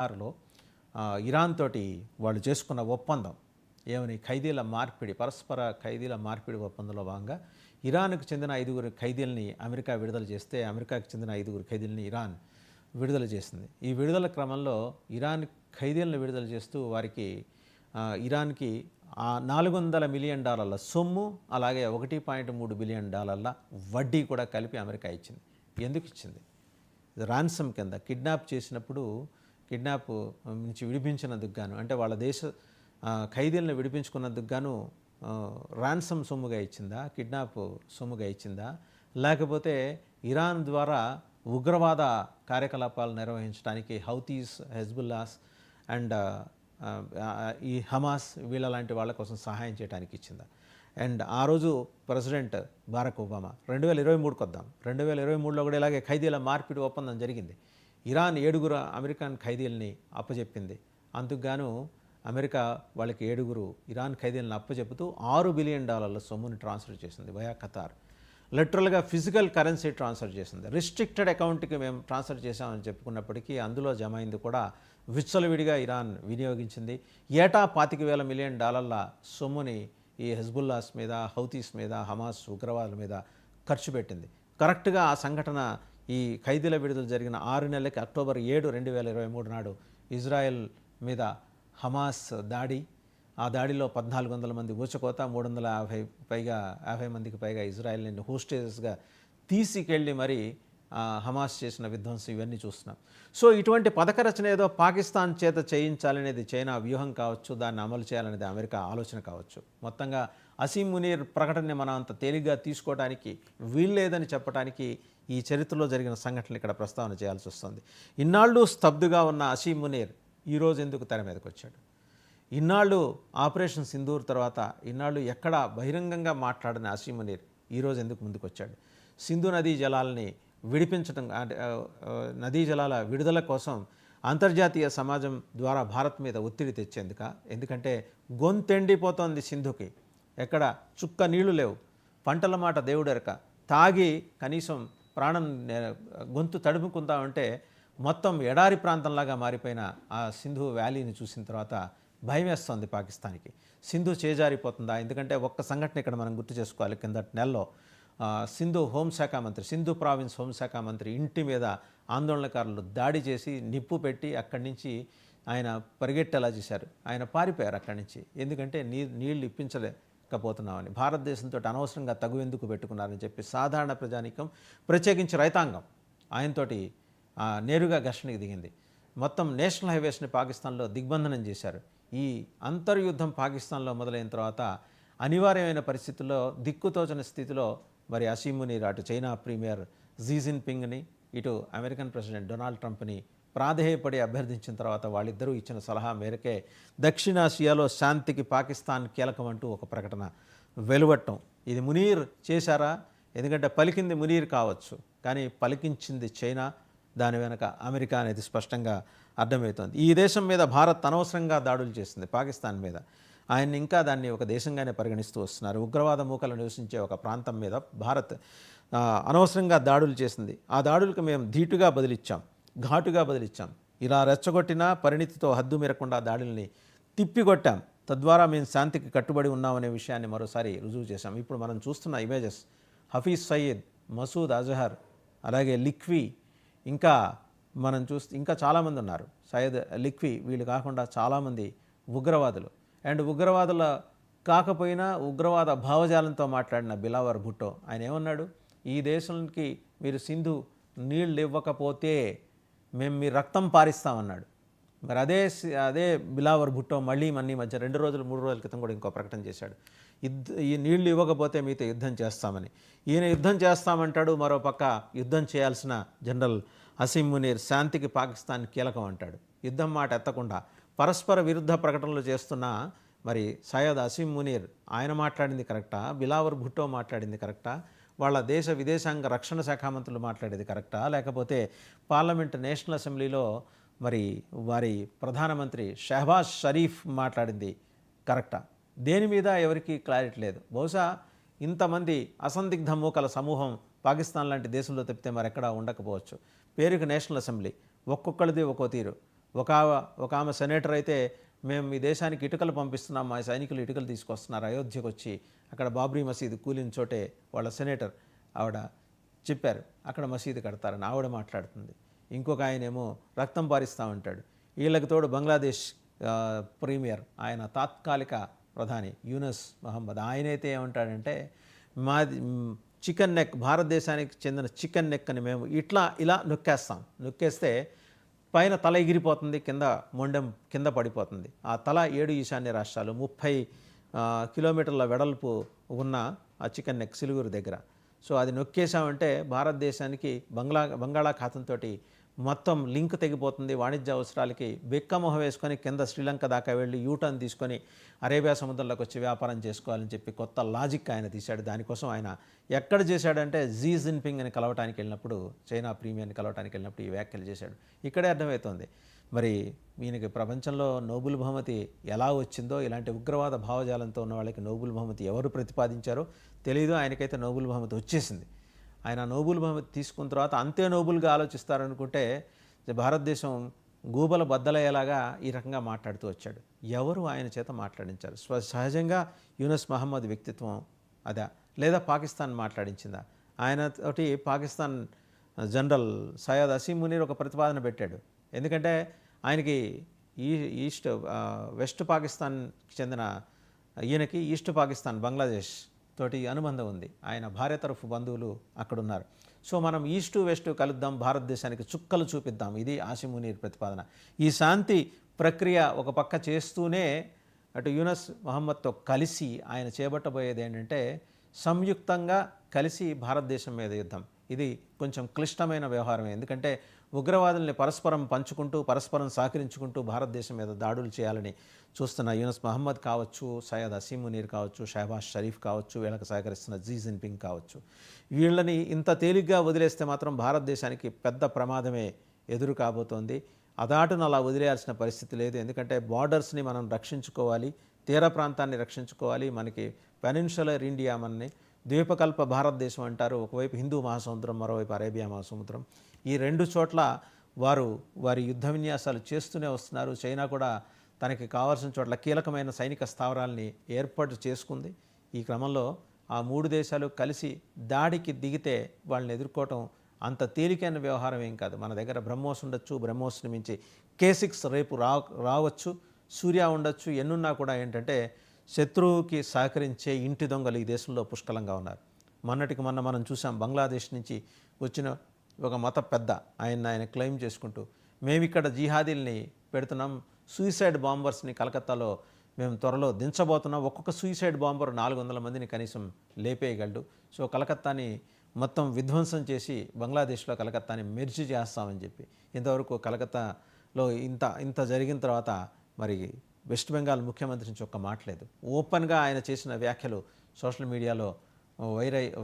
లో ఇరాన్ తోటి వాళ్ళు చేసుకున్న ఒప్పందం ఏమని ఖైదీల మార్పిడి పరస్పర ఖైదీల మార్పిడి ఒప్పందంలో భాగంగా ఇరాన్కు చెందిన 5 ఖైదీలని అమెరికా విడుదల చేస్తే అమెరికాకు చెందిన 5 ఖైదీలని ఇరాన్ విడుదల చేసింది. ఈ విడుదల క్రమంలో ఇరాన్ ఖైదీలను విడుదల చేస్తూ వారికి ఇరాన్కి $400 మిలియన్ సొమ్ము అలాగే $1.3 బిలియన్ వడ్డీ కూడా కలిపి అమెరికా ఇచ్చింది. ఎందుకు ఇచ్చింది? రాన్సమ్ కింద కిడ్నాప్ చేసినప్పుడు కిడ్నాప్ నుంచి విడిపించినందుకు గాను అంటే వాళ్ళ దేశ ఖైదీలను విడిపించుకున్నందుకు గాను రాన్సమ్ సొమ్ముగా ఇచ్చిందా, కిడ్నాప్ సొమ్ముగా ఇచ్చిందా, లేకపోతే ఇరాన్ ద్వారా ఉగ్రవాద కార్యకలాపాలు నిర్వహించడానికి హౌతీస్, హెజ్బుల్లాస్ అండ్ ఈ హమాస్ వీళ్ళ లాంటి వాళ్ళ కోసం సహాయం చేయడానికి ఇచ్చిందా? అండ్ ఆ రోజు ప్రెసిడెంట్ బారక్ ఒబామా 2023కి వద్దాం. 2023లో కూడా ఇలాగే ఖైదీల మార్పిడి ఒప్పందం జరిగింది. ఇరాన్ 7 అమెరికన్ ఖైదీలని అప్పచెప్పింది. అందుకు గాను అమెరికా వాళ్ళకి 7 ఇరాన్ ఖైదీలను అప్పచెపుతూ $6 బిలియన్ సొమ్ముని ట్రాన్స్ఫర్ చేసింది వయా ఖతార్. లిటరల్గా ఫిజికల్ కరెన్సీ ట్రాన్స్ఫర్ చేసింది. రిస్ట్రిక్టెడ్ అకౌంట్కి మేము ట్రాన్స్ఫర్ చేసామని చెప్పుకున్నప్పటికీ అందులో జమ అయింది కూడా విచ్చలవిడిగా ఇరాన్ వినియోగించింది. ఏటా $25,000 మిలియన్ సొమ్ముని ఈ హెజ్బుల్లాస్ మీద, హౌతీస్ మీద, హమాస్ ఉగ్రవాదుల మీద ఖర్చు పెట్టింది. కరెక్ట్గా ఆ సంఘటన ఈ ఖైదీల విడుదల జరిగిన 6 నెలలకి అక్టోబర్ 7, 2023 నాడు ఇజ్రాయెల్ మీద హమాస్ దాడి. ఆ దాడిలో 1,400 మంది ఊచకోత, 50 మందికి పైగా ఇజ్రాయెల్ని హోస్టేజెస్గా తీసుకెళ్ళి మరి హమాస్ చేసిన విధ్వంసం ఇవన్నీ చూస్తున్నాం. సో ఇటువంటి పథక రచన ఏదో పాకిస్తాన్ చేత చేయించాలనేది చైనా వ్యూహం కావచ్చు, దాన్ని అమలు చేయాలనేది అమెరికా ఆలోచన కావచ్చు. మొత్తంగా అసీం మునీర్ ప్రకటనని మనం అంత తేలిగ్గా తీసుకోవడానికి వీల్లేదని చెప్పడానికి ఈ చరిత్రలో జరిగిన సంఘటనలు ఇక్కడ ప్రస్తావన చేయాల్సి వస్తుంది. ఇన్నాళ్ళు స్తబ్దుగా ఉన్న అసీం మునీర్ ఈరోజు ఎందుకు తెర మీదకి వచ్చాడు? ఇన్నాళ్ళు ఆపరేషన్ సింధూర్ తర్వాత ఇన్నాళ్ళు ఎక్కడ బహిరంగంగా మాట్లాడిన అసీం మునీర్ ఈరోజు ఎందుకు ముందుకు వచ్చాడు? సింధు నదీ జలాలని విడిపించడం అంటే నదీ జలాల విడుదల కోసం అంతర్జాతీయ సమాజం ద్వారా భారత్ మీద ఒత్తిడి తెచ్చేందుక? ఎందుకంటే గొంతెండిపోతోంది సింధుకి, ఎక్కడ చుక్క నీళ్లు లేవు, పంటల మాట దేవుడెరక, తాగి కనీసం ప్రాణం గొంతు తడుముకుందామంటే మొత్తం ఎడారి ప్రాంతంలాగా మారిపోయిన ఆ సింధు వ్యాలీని చూసిన తర్వాత భయం వేస్తోంది పాకిస్తాన్కి. సింధు చేజారిపోతుందా? ఎందుకంటే ఒక్క సంఘటన ఇక్కడ మనం గుర్తు చేసుకోవాలి. కిందటి నెలలో సింధు హోంశాఖ మంత్రి, సింధు ప్రావిన్స్ హోంశాఖ మంత్రి ఇంటి మీద ఆందోళనకారులు దాడి చేసి నిప్పు పెట్టి అక్కడి నుంచి ఆయన పరిగెట్టేలా చేశారు. ఆయన పారిపోయారు అక్కడి నుంచి. ఎందుకంటే నీళ్లు ఇప్పించలేకపోతున్నామని, భారతదేశంతో అనవసరంగా తగు ఎందుకు పెట్టుకున్నారని చెప్పి సాధారణ ప్రజానీకం, ప్రత్యేకించి రైతాంగం ఆయనతోటి నేరుగా ఘర్షణకి దిగింది. మొత్తం నేషనల్ హైవేస్ని పాకిస్తాన్లో దిగ్బంధనం చేశారు. ఈ అంతర్యుద్ధం పాకిస్తాన్లో మొదలైన తర్వాత అనివార్యమైన పరిస్థితుల్లో దిక్కుతోచని స్థితిలో మరి అసీం మునీర్ అటు చైనా ప్రీమియర్ జీ జిన్పింగ్ని, ఇటు అమెరికన్ ప్రెసిడెంట్ డొనాల్డ్ ట్రంప్ని ప్రాధేయపడి అభ్యర్థించిన తర్వాత వాళ్ళిద్దరూ ఇచ్చిన సలహా మేరకే దక్షిణాసియాలో శాంతికి పాకిస్తాన్ కీలకమంటూ ఒక ప్రకటన వెలువట్టం. ఇది మునీర్ చేశారా? ఎందుకంటే పలికింది మునీర్ కావచ్చు, కానీ పలికించింది చైనా, దాని వెనక అమెరికా అనేది స్పష్టంగా అర్థమవుతోంది. ఈ దేశం మీద భారత్ అనవసరంగా దాడులు చేసింది, పాకిస్తాన్ మీద. ఆయన ఇంకా దాన్ని ఒక దేశంగానే పరిగణిస్తూ వస్తున్నారు. ఉగ్రవాద మూకలు నివసించే ఒక ప్రాంతం మీద భారత్ అనవసరంగా దాడులు చేసింది. ఆ దాడులకు మేము ధీటుగా బదిలిచ్చాం, ఘాటుగా బదిలిచ్చాం. ఇలా రెచ్చగొట్టినా పరిణితితో హద్దు మీరకుండా దాడుల్ని తిప్పికొట్టాం. తద్వారా మేము శాంతికి కట్టుబడి ఉన్నామనే విషయాన్ని మరోసారి రుజువు చేశాం. ఇప్పుడు మనం చూస్తున్న ఇమేజెస్ హఫీజ్ సయీద్, మసూద్ అజహర్, అలాగే లిఖ్వీ, ఇంకా మనం ఇంకా చాలామంది ఉన్నారు, సయ్యద్ లిఖ్వీ, వీళ్ళు కాకుండా చాలామంది ఉగ్రవాదులు. అండ్ ఉగ్రవాదుల కాకపోయినా ఉగ్రవాద భావజాలంతో మాట్లాడిన బిలావర్ భుట్టో ఆయన ఏమన్నాడు? ఈ దేశానికి మీరు సింధు నీళ్ళు ఇవ్వకపోతే మేము మీ రక్తం పారిస్తామన్నాడు. మరి అదే బిలావర్ భుట్టో మళ్ళీ మధ్య 2 రోజులు 3 రోజుల క్రితం కూడా ఇంకో ప్రకటన చేశాడు. ఈ నీళ్లు ఇవ్వకపోతే మీతో యుద్ధం చేస్తామని. ఈయన యుద్ధం చేస్తామంటాడు, మరోపక్క యుద్ధం చేయాల్సిన జనరల్ అసీం మునీర్ శాంతికి పాకిస్తాన్ కీలకం అంటాడు. యుద్ధం మాట ఎత్తకుండా పరస్పర విరుద్ధ ప్రకటనలు చేస్తున్న మరి సయ్యద్ అసీం మునీర్ ఆయన మాట్లాడింది కరెక్టా? బిలావర్ భుట్టో మాట్లాడింది కరెక్టా? వాళ్ళ దేశ విదేశాంగ రక్షణ శాఖ మంత్రులు మాట్లాడేది కరెక్టా? లేకపోతే పార్లమెంట్ నేషనల్ అసెంబ్లీలో మరి వారి ప్రధానమంత్రి షహబాజ్ షరీఫ్ మాట్లాడింది కరెక్టా? దేని మీద ఎవరికి క్లారిటీ లేదు. బహుశా ఇంతమంది అసందిగ్ధ మూకల సమూహం పాకిస్తాన్ లాంటి దేశంలో తప్పితే మరెక్కడా ఉండకపోవచ్చు. పేరుకి నేషనల్ అసెంబ్లీ, ఒక్కొక్కరిది ఒక్కో తీరు. ఒక ఆమె సెనేటర్ అయితే మేము మీ దేశానికి ఇటుకలు పంపిస్తున్నాం, మా సైనికులు ఇటుకలు తీసుకొస్తున్నారు అయోధ్యకు వచ్చి, అక్కడ బాబ్రీ మసీదు కూలిన చోటే వాళ్ళ సెనేటర్ ఆవిడ చెప్పారు అక్కడ మసీదు కడతారని ఆవిడ మాట్లాడుతుంది. ఇంకొక ఆయనేమో రక్తం పారిస్తూ ఉంటాడు. వీళ్ళకి తోడు బంగ్లాదేశ్ ప్రీమియర్, ఆయన తాత్కాలిక ప్రధాని యూనస్ మహమ్మద్, ఆయనైతే ఏమంటాడంటే మాది చికెన్ నెక్, భారతదేశానికి చెందిన చికెన్ నెక్ అని మేము ఇలా నొక్కేస్తే పైన తల ఎగిరిపోతుంది, కింద మొండెం కింద పడిపోతుంది. ఆ తల 7 ఈశాన్య రాష్ట్రాలు 30 కిలోమీటర్ల వెడల్పు ఉన్న ఆ చికెన్ నెక్ సిలిగురు దగ్గర. సో అది నొక్కేసామంటే భారతదేశానికి బంగాళాఖాతంతో మొత్తం లింక్ తెగిపోతుంది. వాణిజ్య అవసరాలకి బెక్కమొహం వేసుకొని కింద శ్రీలంక దాకా వెళ్ళి యూటర్న్ తీసుకొని అరేబియా సముద్రంలోకి వచ్చి వ్యాపారం చేసుకోవాలని చెప్పి కొత్త లాజిక్ ఆయన తీశాడు. దానికోసం ఆయన ఎక్కడ చేశాడంటే జీ జిన్పింగ్ని కలవటానికి వెళ్ళినప్పుడు, చైనా ప్రీమియర్ని కలవటానికి వెళ్ళినప్పుడు ఈ వ్యాఖ్యలు చేశాడు. ఇక్కడే అర్థమవుతుంది మరి ఈయనకి ప్రపంచంలో నోబెల్ బహుమతి ఎలా వచ్చిందో. ఇలాంటి ఉగ్రవాద భావజాలంతో ఉన్న వాళ్ళకి నోబెల్ బహుమతి ఎవరు ప్రతిపాదించారో తెలియదు. ఆయనకైతే నోబెల్ బహుమతి వచ్చేసింది. ఆయన నోబెల్ బహుమతి తీసుకున్న తర్వాత అంతే నోబెల్గా ఆలోచిస్తారనుకుంటే భారతదేశం గూబల బద్దలయ్యేలాగా ఈ రకంగా మాట్లాడుతూ వచ్చాడు. ఎవరు ఆయన చేత మాట్లాడించారు? సహజంగా యూనస్ మహమ్మద్ వ్యక్తిత్వం అదా, లేదా పాకిస్తాన్ మాట్లాడించిందా? ఆయనతోటి పాకిస్తాన్ జనరల్ సయ్యద్ అసీం మునీర్ ఒక ప్రతిపాదన పెట్టాడు. ఎందుకంటే ఆయనకి వెస్ట్ పాకిస్తాన్కి చెందిన ఈయనకి ఈస్ట్ పాకిస్తాన్ బంగ్లాదేశ్ తోటి అనుబంధం ఉంది. ఆయన భార్య తరఫు బంధువులు అక్కడున్నారు. సో మనం ఈస్ట్ వెస్ట్ కలుద్దాం, భారతదేశానికి చుక్కలు చూపిద్దాం, ఇది ఆసిమ్ మునీర్ ప్రతిపాదన. ఈ శాంతి ప్రక్రియ ఒక పక్క చేస్తూనే అటు యూనస్ మహమ్మద్తో కలిసి ఆయన చేపట్టబోయేది ఏంటంటే సంయుక్తంగా కలిసి భారతదేశం మీద యుద్ధం. ఇది కొంచెం క్లిష్టమైన వ్యవహారమే. ఎందుకంటే ఉగ్రవాదుల్ని పరస్పరం పంచుకుంటూ, పరస్పరం సహకరించుకుంటూ భారతదేశం మీద దాడులు చేయాలని చూస్తున్న యూనస్ మహమ్మద్ కావచ్చు, సయ్యద్ అసీం మునీర్ కావచ్చు, షహబాజ్ షరీఫ్ కావచ్చు, వీళ్ళకి సహకరిస్తున్న జీ జిన్పింగ్ కావచ్చు, వీళ్ళని ఇంత తేలిగ్గా వదిలేస్తే మాత్రం భారతదేశానికి పెద్ద ప్రమాదమే ఎదురు కాబోతోంది. అదాటును అలా వదిలేయాల్సిన పరిస్థితి లేదు. ఎందుకంటే బార్డర్స్ని మనం రక్షించుకోవాలి, తీర ప్రాంతాన్ని రక్షించుకోవాలి. మనకి పెనిన్సులర్ ఇండియా, మనని ద్వీపకల్ప భారతదేశం అంటారు. ఒకవైపు హిందూ మహాసముద్రం, మరోవైపు అరేబియా మహాసముద్రం. ఈ 2 చోట్ల వారి యుద్ధ విన్యాసాలు చేస్తూనే వస్తున్నారు. చైనా కూడా తనకి కావాల్సిన చోట్ల కీలకమైన సైనిక స్థావరాల్ని ఏర్పాటు చేసుకుంది. ఈ క్రమంలో ఆ 3 దేశాలు కలిసి దాడికి దిగితే వాళ్ళని ఎదుర్కోవటం అంత తేలికైన వ్యవహారం ఏం కాదు. మన దగ్గర బ్రహ్మోస్ ఉండొచ్చు, బ్రహ్మోస్ని మించి K6 రేపు రావచ్చు, సూర్య ఉండొచ్చు. ఎన్నున్నా కూడా ఏంటంటే శత్రువుకి సహకరించే ఇంటి దొంగలు ఈ దేశంలో పుష్కలంగా ఉన్నారు. మొన్నటికి మొన్న మనం చూసాం, బంగ్లాదేశ్ నుంచి వచ్చిన ఒక మత పెద్ద ఆయన క్లెయిమ్ చేసుకుంటూ మేము ఇక్కడ జిహాదీల్ని పెడుతున్నాం, సూసైడ్ బాంబర్స్ని కలకత్తాలో మేము త్వరలో దించబోతున్నాం, ఒక్కొక్క సూసైడ్ బాంబర్ 400 మందిని కనీసం లేపేయగలడు. సో కలకత్తాని మొత్తం విధ్వంసం చేసి బంగ్లాదేశ్లో కలకత్తాని మెర్జి చేస్తామని చెప్పి, ఇంతవరకు కలకత్తాలో ఇంత జరిగిన తర్వాత మరి వెస్ట్ బెంగాల్ ముఖ్యమంత్రి నుంచి ఒక్క మాట్లేదు. ఓపెన్గా ఆయన చేసిన వ్యాఖ్యలు సోషల్ మీడియాలో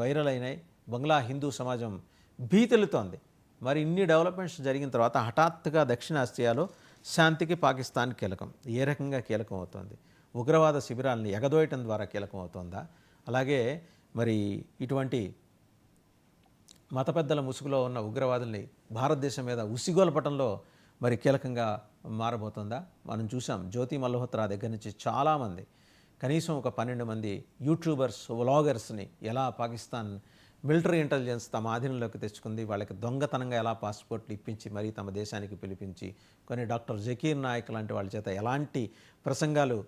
వైరల్ అయినాయి. బంగ్లా హిందూ సమాజం భీతిల్లుతోంది. మరి ఇన్ని డెవలప్మెంట్స్ జరిగిన తర్వాత హఠాత్తుగా దక్షిణాసియాలో శాంతికి పాకిస్తాన్ కీలకం. ఏ రకంగా కీలకం అవుతోంది? ఉగ్రవాద శిబిరాలని ఎగదోయటం ద్వారా కీలకం అవుతోందా? అలాగే మరి ఇటువంటి మత పెద్దల ముసుగులో ఉన్న ఉగ్రవాదుల్ని భారతదేశం మీద ఉసిగొల్పటంలో మరి కీలకంగా మారబోతుందా? మనం చూసాం జ్యోతి మల్హోత్రా దగ్గర నుంచి చాలామంది, కనీసం ఒక 12 మంది యూట్యూబర్స్, వ్లాగర్స్ని ఎలా పాకిస్తాన్ మిలిటరీ ఇంటెలిజెన్స్ తమ ఆధీనంలోకి తెచ్చుకుంది, వాళ్ళకి దొంగతనంగా ఎలా పాస్పోర్ట్లు ఇప్పించి మరీ తమ దేశానికి పిలిపించి, కొన్ని డాక్టర్ జకీర్ నాయక్ లాంటి వాళ్ళ చేత ఎలాంటి ప్రసంగాలు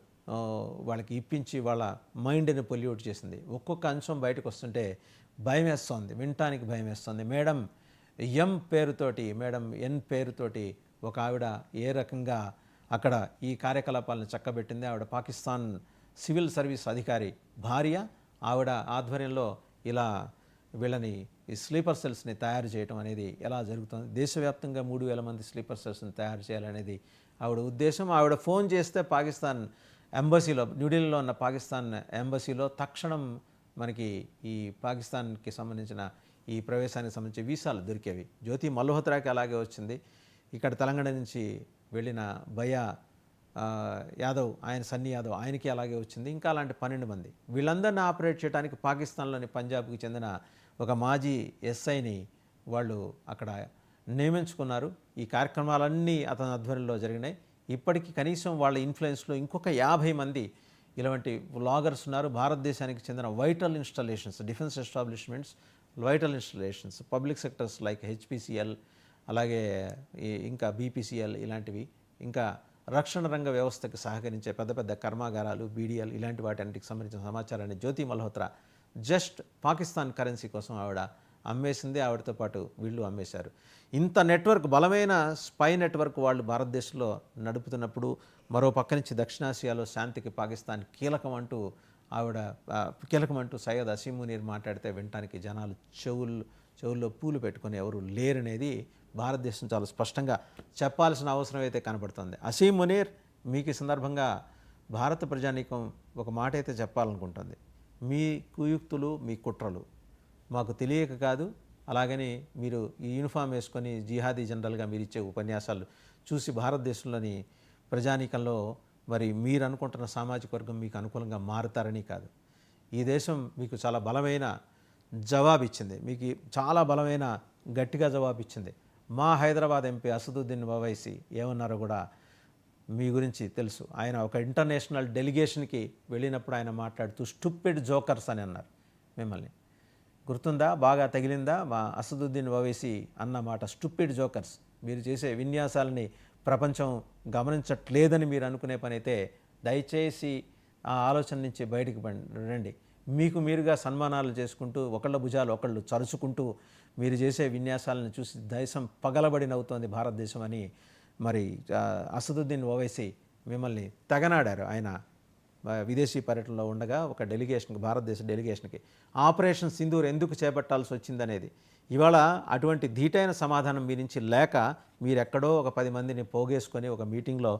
వాళ్ళకి ఇప్పించి వాళ్ళ మైండ్ని పొల్యూట్ చేసింది. ఒక్కొక్క అంశం బయటకు వస్తుంటే భయం వేస్తోంది, వినటానికి భయం వేస్తుంది. మేడం ఎన్ పేరుతోటి ఒక ఆవిడ ఏ రకంగా అక్కడ ఈ కార్యకలాపాలను చక్కబెట్టింది. ఆవిడ పాకిస్తాన్ సివిల్ సర్వీస్ అధికారి భార్య. ఆవిడ ఆధ్వర్యంలో ఇలా వీళ్ళని ఈ స్లీపర్ సెల్స్ని తయారు చేయడం అనేది ఎలా జరుగుతుంది? దేశవ్యాప్తంగా 3000 మంది స్లీపర్ సెల్స్ని తయారు చేయాలనేది ఆవిడ ఉద్దేశం. ఆవిడ ఫోన్ చేస్తే పాకిస్తాన్ ఎంబసీలో, న్యూఢిల్లీలో ఉన్న పాకిస్తాన్ ఎంబసీలో తక్షణం మనకి ఈ పాకిస్తాన్కి సంబంధించిన ఈ ప్రవేశానికి సంబంధించి వీసాలు దొరికేవి. జ్యోతి మల్హోత్రాకి అలాగే వచ్చింది. ఇక్కడ తెలంగాణ నుంచి వెళ్ళిన భయ్యా యాదవ్, సన్నీ యాదవ్, ఆయనకి అలాగే వచ్చింది. ఇంకా అలాంటి 12 మంది. వీళ్ళందరినీ ఆపరేట్ చేయడానికి పాకిస్తాన్లోని పంజాబ్కి చెందిన ఒక మాజీ ఎస్ఐని వాళ్ళు అక్కడ నియమించుకున్నారు. ఈ కార్యక్రమాలన్నీ అతని ఆధ్వర్యంలో జరిగినాయి. ఇప్పటికి కనీసం వాళ్ళ ఇన్‌ఫ్లుయెన్స్‌లో ఇంకొక 50 మంది ఇలాంటి వ్లాగర్స్ ఉన్నారు. భారతదేశానికి చెందిన vital installations, defence establishments, vital installations, public sectors like HPCL, అలాగే ఇంకా బీపీసీఎల్ ఇలాంటివి, ఇంకా రక్షణ రంగ వ్యవస్థకు సహకరించే పెద్ద పెద్ద కర్మాగారాలు, బీడీఎల్ ఇలాంటి వాటన్నిటికి సంబంధించిన సమాచారాన్ని జ్యోతి మల్హోత్రా జస్ట్ పాకిస్తాన్ కరెన్సీ కోసం ఆవిడ అమ్మేసింది. ఆవిడతో పాటు వీళ్ళు అమ్మేశారు. ఇంత నెట్వర్క్, బలమైన స్పై నెట్వర్క్ వాళ్ళు భారతదేశంలో నడుపుతున్నప్పుడు మరో పక్క నుంచి దక్షిణాసియాలో శాంతికి పాకిస్తాన్ కీలకమంటూ సయ్యద్ అసీం మునీర్ మాట్లాడితే వినటానికి జనాలు చెవుల్లో పూలు పెట్టుకొని ఎవరు లేరనేది భారతదేశం చాలా స్పష్టంగా చెప్పాల్సిన అవసరం అయితే కనబడుతుంది. అసీం మునీర్, మీకు ఈ సందర్భంగా భారత ప్రజానీకం ఒక మాట అయితే చెప్పాలనుకుంటుంది. మీ కుయుక్తులు, మీ కుట్రలు మాకు తెలియక కాదు, అలాగని మీరు ఈ యూనిఫామ్ వేసుకొని జిహాదీ జనరల్గా మీరు ఇచ్చే ఉపన్యాసాలు చూసి భారతదేశంలోని ప్రజానీకంలో మరి మీరు అనుకుంటున్న సామాజిక వర్గం మీకు అనుకూలంగా మారుతారని కాదు. ఈ దేశం మీకు చాలా బలమైన జవాబిచ్చింది, మీకు చాలా బలమైన గట్టిగా జవాబిచ్చింది. మా హైదరాబాద్ ఎంపీ అసదుద్దీన్ ఓవైసీ ఏమన్నారో కూడా మీ గురించి తెలుసు. ఆయన ఒక ఇంటర్నేషనల్ డెలిగేషన్కి వెళ్ళినప్పుడు ఆయన మాట్లాడుతూ స్టూపిడ్ జోకర్స్ అని అన్నారు. మిమ్మల్ని గుర్తుందా? బాగా తగిలిందా? మా అసదుద్దీన్ ఓవైసీ అన్న మాట స్టూపిడ్ జోకర్స్. మీరు చేసే విన్యాసాలని ప్రపంచం గమనించట్లేదని మీరు అనుకునే పని అయితే దయచేసి ఆ ఆలోచన నుంచి బయటికి రండి. మీకు మీరుగా సన్మానాలు చేసుకుంటూ ఒకళ్ళ భుజాలు ఒకళ్ళు చరుచుకుంటూ మీరు చేసే విన్యాసాలను చూసి దేశం పగలబడి నవ్వుతోంది భారతదేశం అని మరి అసదుద్దీన్ ఓవైసీ మిమ్మల్ని తెగనాడారు. ఆయన విదేశీ పర్యటనలో ఉండగా ఒక డెలిగేషన్కి, భారతదేశ డెలిగేషన్కి ఆపరేషన్ సింధూర్ ఎందుకు చేపట్టాల్సి వచ్చిందనేది. ఇవాళ అటువంటి ధీటైన సమాధానం మీ నుంచి లేక మీరెక్కడో ఒక 10 మందిని పోగేసుకొని ఒక మీటింగ్లో